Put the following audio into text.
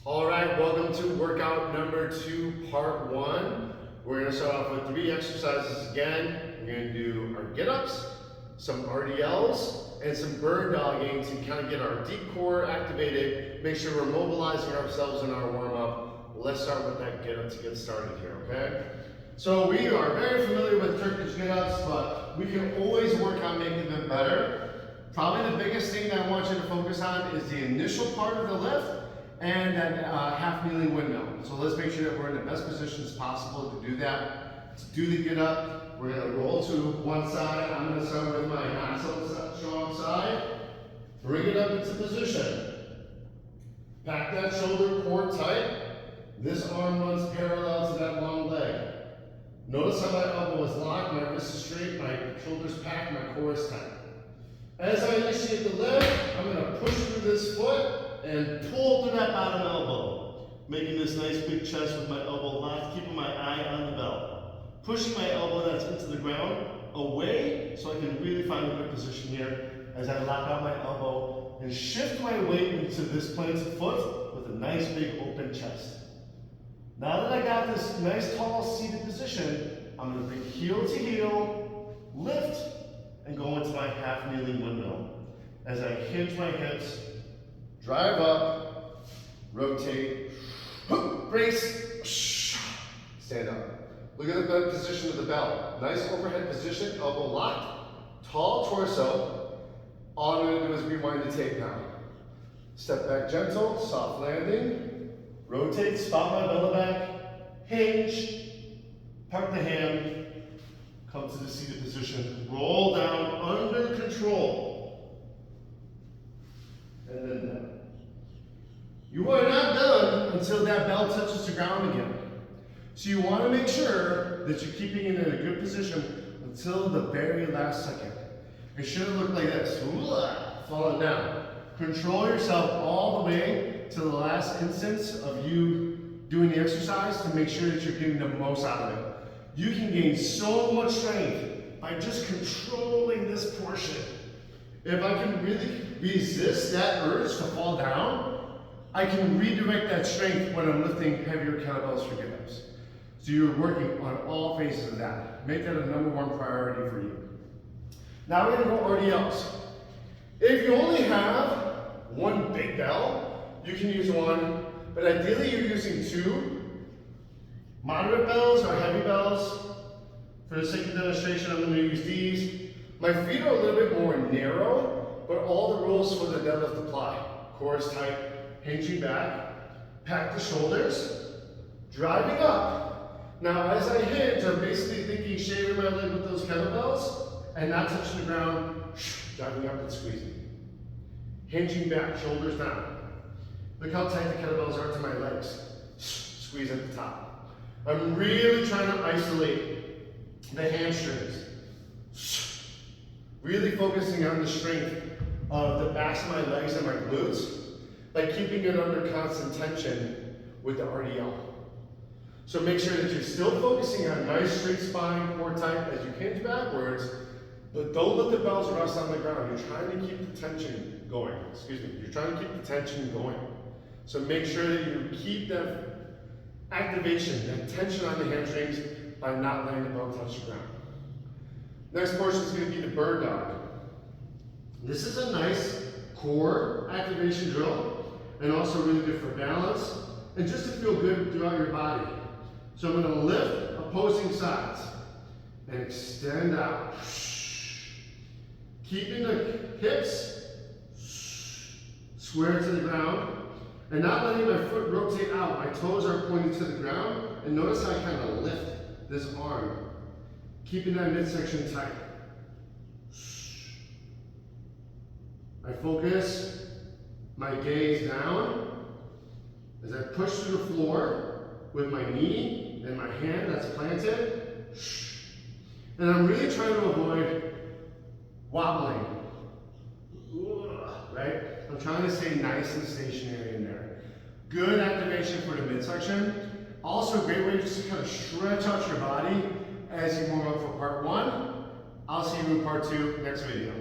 All right, welcome to workout number 2, part 1. We're going to start off with 3 exercises again. We're going to do our get-ups, some RDLs, and some bird dogging to kind of get our deep core activated, make sure we're mobilizing ourselves in our warm-up. Let's start with that get-up to get started here, okay? So we are very familiar with Turkish get-ups, but we can always work on making them better. Probably the biggest thing that I want you to focus on is the initial part of the lift and that half kneeling windmill. So let's make sure that we're in the best positions possible to do that. To do the get up, we're going to roll to one side. I'm going to start with my not so strong side. Bring it up into position. Pack that shoulder core tight. This arm runs parallel to that long leg. Notice how my elbow is locked, my wrist is straight, my shoulders packed, my core is tight. As I initiate the lift, I'm going to push through this foot and pull through that bottom elbow, making this nice big chest with my elbow locked, keeping my eye on the belt. Pushing my elbow that's into the ground away so I can really find a good position here as I lock out my elbow and shift my weight into this planted foot with a nice big open chest. Now that I got this nice tall seated position, I'm going to bring heel to heel, lift, and go into my half kneeling windmill. As I hinge my hips, drive up, rotate, brace, stand up. Look at the position of the belt. Nice overhead position, elbow locked, tall torso. All I'm going to do is rewind the tape now. Step back gentle, soft landing, rotate, spot my belly back, hinge, park the hand, come to the seated position, roll down under control, and then down. You are not done until that belt touches the ground again. So you want to make sure that you're keeping it in a good position until the very last second. It should look like this, falling down. Control yourself all the way to the last instance of you doing the exercise to make sure that you're getting the most out of it. You can gain so much strength by just controlling this portion. If I can really resist that urge to fall down, I can redirect that strength when I'm lifting heavier kettlebells for get-ups. So you're working on all phases of that. Make that a #1 priority for you. Now we're going to go RDLs. If you only have one big bell, you can use one, but ideally you're using 2. Moderate bells or heavy bells. For the sake of demonstration, I'm going to use these. My feet are a little bit more narrow, but all the rules for the deadlift apply. Core is tight, hinging back, pack the shoulders, driving up. Now as I hinge, I'm basically thinking shaving my leg with those kettlebells and not touching the ground, driving up and squeezing. Hinging back, shoulders down. Look how tight the kettlebells are to my legs. Squeeze at the top. I'm really trying to isolate the hamstrings. Really focusing on the strength of the backs of my legs and my glutes by keeping it under constant tension with the RDL. So make sure that you're still focusing on nice straight spine, core tight as you hinge backwards, but don't let the bells rest on the ground. You're trying to keep the tension going. You're trying to keep the tension going. So make sure that you keep that activation and tension on the hamstrings by not letting the belt touch the ground. Next portion is going to be the bird dog. This is a nice core activation drill and also really good for balance and just to feel good throughout your body. So I'm going to lift opposing sides and extend out. Keeping the hips square to the ground. And not letting my foot rotate out. My toes are pointing to the ground. And notice how I kind of lift this arm. Keeping that midsection tight. I focus my gaze down as I push through the floor with my knee and my hand that's planted. And I'm really trying to avoid wobbling. Right? I'm trying to stay nice and stationary in there. Good activation for the midsection. Also a great way just to kind of stretch out your body as you warm up for part 1. I'll see you in part 2 next video.